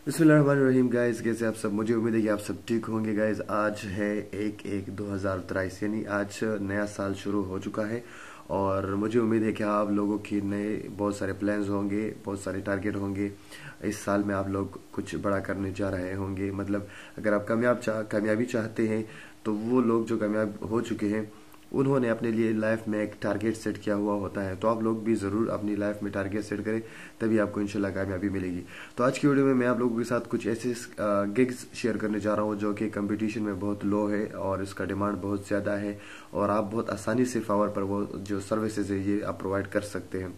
बिस्मिल्लाहिर्रहमानिर्रहीम गाइस, कैसे आप सब। मुझे उम्मीद है कि आप सब ठीक होंगे गाइस। आज है 1/1/2023 यानी आज नया साल शुरू हो चुका है और मुझे उम्मीद है कि आप लोगों की नए बहुत सारे प्लान्स होंगे, बहुत सारे टारगेट होंगे। इस साल में आप लोग कुछ बड़ा करने जा रहे होंगे। मतलब अगर आप कामयाबी चाहते हैं तो वो लोग जो कामयाब हो चुके हैं उन्होंने अपने लिए लाइफ में एक टारगेट सेट किया हुआ होता है। तो आप लोग भी ज़रूर अपनी लाइफ में टारगेट सेट करें, तभी आपको इंशाल्लाह कामयाबी मिलेगी। तो आज की वीडियो में मैं आप लोगों के साथ कुछ ऐसे गिग्स शेयर करने जा रहा हूँ जो कि कंपटीशन में बहुत लो है और इसका डिमांड बहुत ज़्यादा है और आप बहुत आसानी से फावर पर वो जो सर्विसेज है ये आप प्रोवाइड कर सकते हैं।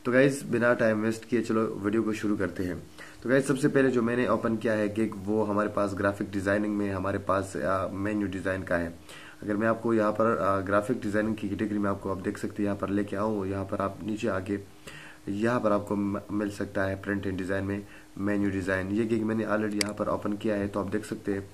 तो गाइज बिना टाइम वेस्ट किए चलो वीडियो को शुरू करते हैं। तो गाइज सबसे पहले जो मैंने ओपन किया है गिग वो हमारे पास ग्राफिक डिज़ाइनिंग में हमारे पास मेन्यू डिज़ाइन का है। अगर मैं आपको यहाँ पर ग्राफिक डिज़ाइनिंग की कैटेगरी में आपको आप देख सकते हैं यहाँ पर लेके आऊँ, यहाँ पर आप नीचे आके यहाँ पर आपको मिल सकता है प्रिंट एंड डिज़ाइन में मेन्यू डिज़ाइन। ये गिग मैंने ऑलरेडी यहाँ पर ओपन किया है। तो आप देख सकते हैं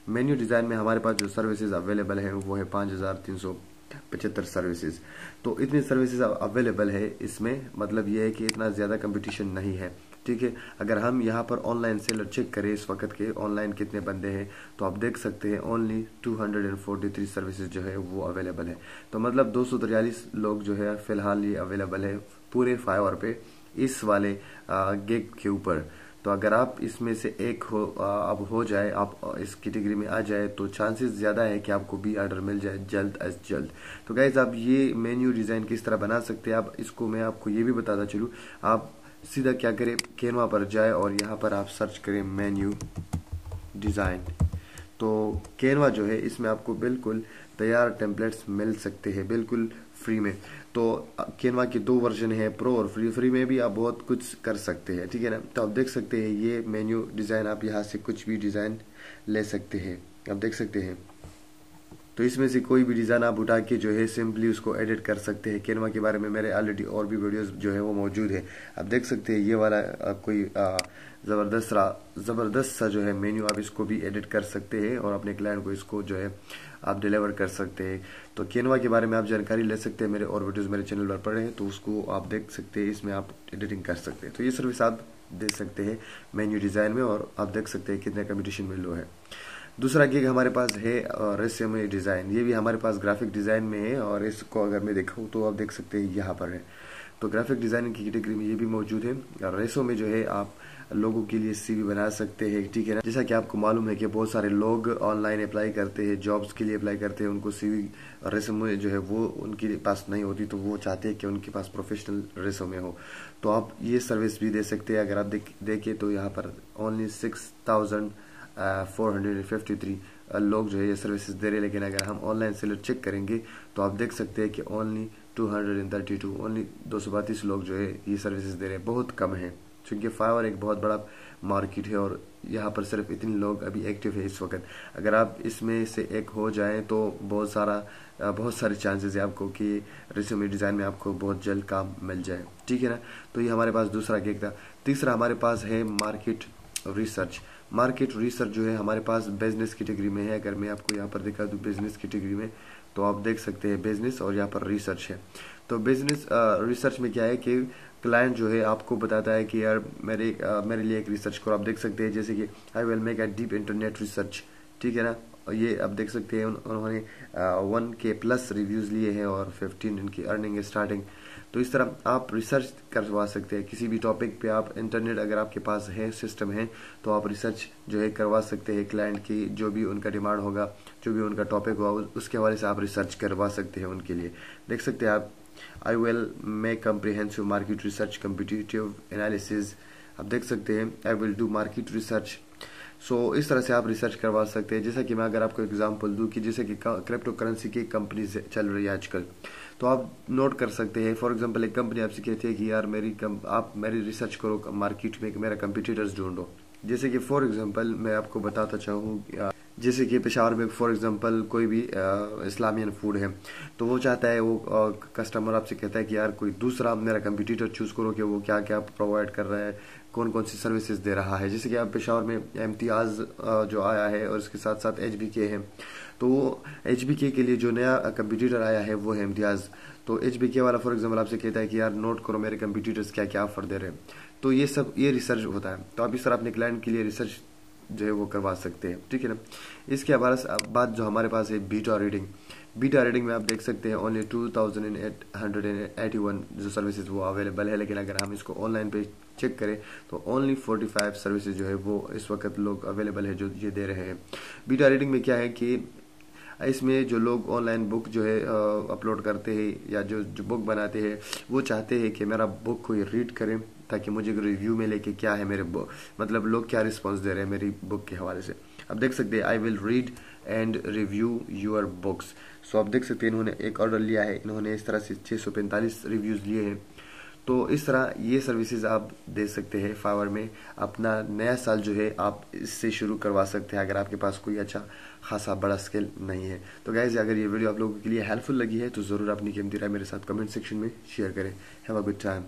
मेन्यू डिज़ाइन में हमारे पास जो सर्विसेज अवेलेबल है वो है 5375 सर्विसेज। तो इतनी सर्विसेज अवेलेबल है इसमें, मतलब ये है कि इतना ज़्यादा कंपटीशन नहीं है। ठीक है, अगर हम यहाँ पर ऑनलाइन सेलर चेक करें इस वक्त के ऑनलाइन कितने बंदे हैं तो आप देख सकते हैं ओनली 243 सर्विसेज जो है वो अवेलेबल है। तो मतलब 243 लोग जो है फिलहाल ये अवेलेबल है पूरे फाइवर पे इस वाले गिग के ऊपर। तो अगर आप इसमें से एक अब हो जाए, आप इस कैटेगरी में आ जाए तो चांसेस ज़्यादा है कि आपको भी ऑर्डर मिल जाए जल्द अज जल्द। तो गाइज आप ये मेन्यू डिज़ाइन किस तरह बना सकते हैं आप इसको मैं आपको ये भी बताता चलूँ। आप सीधा क्या करें, कैनवा पर जाए और यहाँ पर आप सर्च करें मेन्यू डिज़ाइन। तो कैनवा जो है इसमें आपको बिल्कुल तैयार टेम्पलेट्स मिल सकते हैं बिल्कुल फ्री में। तो कैनवा के 2 वर्जन है, प्रो और फ्री। फ्री में भी आप बहुत कुछ कर सकते हैं, ठीक है ना। तो आप देख सकते हैं ये मेन्यू डिज़ाइन, आप यहाँ से कुछ भी डिज़ाइन ले सकते हैं, आप देख सकते हैं। तो इसमें से कोई भी डिज़ाइन आप उठा के जो है सिंपली उसको एडिट कर सकते हैं। कैनवा के बारे में मेरे ऑलरेडी और भी वीडियोस जो है वो मौजूद है, आप देख सकते हैं। ये वाला कोई ज़बरदस्त सा जो है मेन्यू, आप इसको भी एडिट कर सकते हैं और अपने क्लाइंट को इसको जो है आप डिलीवर कर सकते हैं। तो कैनवा के बारे में आप जानकारी ले सकते हैं, मेरे और वीडियोस मेरे चैनल पर पड़े हैं तो उसको आप देख सकते हैं, इसमें आप एडिटिंग कर सकते हैं। तो ये सर्विस आप दे सकते हैं मेन्यू डिज़ाइन में और आप देख सकते हैं कितने कंपटीशन में लो है। दूसरा गिग हमारे पास है रेस्यूमे डिज़ाइन। ये भी हमारे पास ग्राफिक डिज़ाइन में है और इसको अगर मैं देखूँ तो आप देख सकते हैं यहाँ पर है। तो ग्राफिक डिज़ाइनिंग की कैटेगरी में ये भी मौजूद है। रेसो में जो है आप लोगों के लिए सीवी बना सकते हैं, ठीक है ना। जैसा कि आपको मालूम है कि बहुत सारे लोग ऑनलाइन अप्लाई करते हैं, जॉब्स के लिए अप्लाई करते हैं, उनको सीवी रेसुमे जो है वो उनके पास नहीं होती, तो वो चाहते हैं कि उनके पास प्रोफेशनल रेसुमे हो। तो आप ये सर्विस भी दे सकते हैं। अगर आप देखें तो यहाँ पर ओनली 6453 लोग जो है ये सर्विसेज दे रहे हैं। लेकिन अगर हम ऑनलाइन सेलर चेक करेंगे तो आप देख सकते हैं कि ओनली 232 लोग जो है ये सर्विसेज दे रहे हैं, बहुत कम है। क्योंकि फाइवर एक बहुत बड़ा मार्केट है और यहाँ पर सिर्फ इतने लोग अभी एक्टिव है इस वक्त। अगर आप इसमें से एक हो जाएं तो बहुत सारे चांसेस है आपको कि रिज्यूमे डिज़ाइन में आपको बहुत जल्द काम मिल जाए, ठीक है ना। तो ये हमारे पास दूसरा गिग था। तीसरा हमारे पास है मार्केट रिसर्च। मार्केट रिसर्च जो है हमारे पास बिजनेस कैटेगरी में है। अगर मैं आपको यहाँ पर दिखा दूँ बिजनेस कैटेगरी में तो आप देख सकते हैं बिजनेस और यहाँ पर रिसर्च है। तो बिजनेस रिसर्च में क्या है कि क्लाइंट जो है आपको बताता है कि यार मेरे लिए एक रिसर्च करो। आप देख सकते हैं जैसे कि आई will make a deep internet research, ठीक है ना। और ये आप देख सकते हैं उन्होंने 1K+ रिव्यूज़ लिए हैं और 15 इनकी अर्निंग स्टार्टिंग। तो इस तरह आप रिसर्च करवा सकते हैं किसी भी टॉपिक पे। आप इंटरनेट अगर आपके पास है, सिस्टम है, तो आप रिसर्च जो है करवा सकते हैं। क्लाइंट की जो भी उनका डिमांड होगा, जो भी उनका टॉपिक होगा, उसके हवाले से आप रिसर्च करवा सकते हैं उनके लिए। देख सकते हैं आप I will make comprehensive market research competitive analysis. आप देख सकते हैं I will do market research. So इस तरह से आप रिसर्च करवा सकते हैं। जैसा कि मैं अगर आपको एग्जांपल दूं कि जैसे कि क्रिप्टो करेंसी की कंपनीज चल रही है आजकल, तो आप नोट कर सकते हैं। फॉर एग्जांपल एक कंपनी आपसे कहती है कि यार आप मेरी रिसर्च करो, मार्केट में मेरा कंपटीटर्स ढूंढो। जैसे कि फॉर एग्जांपल मैं आपको बताता चाहूँ, जैसे कि पेशावर में फॉर एग्जांपल कोई भी इस्लामियन फूड है, तो वो चाहता है, वो कस्टमर आपसे कहता है कि यार कोई दूसरा मेरा कंपटीटर चूज़ करो कि वो क्या क्या प्रोवाइड कर रहा है, कौन कौन सी सर्विसेज दे रहा है। जैसे कि आप पेशावर में इम्तियाज़ जो आया है और इसके साथ साथ HBK है। तो वो HBK के लिए जो नया कंपटीटर आया है वो है इम्तियाज़। तो HBK वाला फॉर एग्जांपल आपसे कहता है कि यार नोट करो मेरे कंपटीटर्स क्या क्या ऑफर दे रहे हैं। तो ये रिसर्च होता है। तो आप इस तरह अपने क्लाइंट के लिए रिसर्च जो है वो करवा सकते हैं, ठीक है ना। इसके बाद जो हमारे पास है बीटा रीडिंग में आप देख सकते हैं ओनली 2881 जो सर्विसेज वो अवेलेबल है, लेकिन अगर हम इसको ऑनलाइन पे चेक करें तो ओनली 45 सर्विसेज जो है वो इस वक्त लोग अवेलेबल है जो ये दे रहे हैं। बीटा रीडिंग में क्या है कि इसमें जो लोग ऑनलाइन बुक जो है अपलोड करते हैं या जो बुक बनाते हैं वो चाहते हैं कि मेरा बुक कोई रीड करें ताकि मुझे रिव्यू में लेके क्या है मेरे मतलब लोग क्या रिस्पॉन्स दे रहे हैं मेरी बुक के हवाले से। आप देख सकते हैं I will read and review your books. So आप देख सकते हैं इन्होंने एक ऑर्डर लिया है, इन्होंने इस तरह से 645 रिव्यूज़ लिए हैं। तो इस तरह ये सर्विसेज आप दे सकते हैं फाइवर में। अपना नया साल जो है आप इससे शुरू करवा सकते हैं अगर आपके पास कोई अच्छा खासा बड़ा स्केल नहीं है। तो गाइस अगर ये वीडियो आप लोगों के लिए हेल्पफुल लगी है तो ज़रूर अपनी कीमती राय मेरे साथ कमेंट सेक्शन में शेयर करें। Have a good time.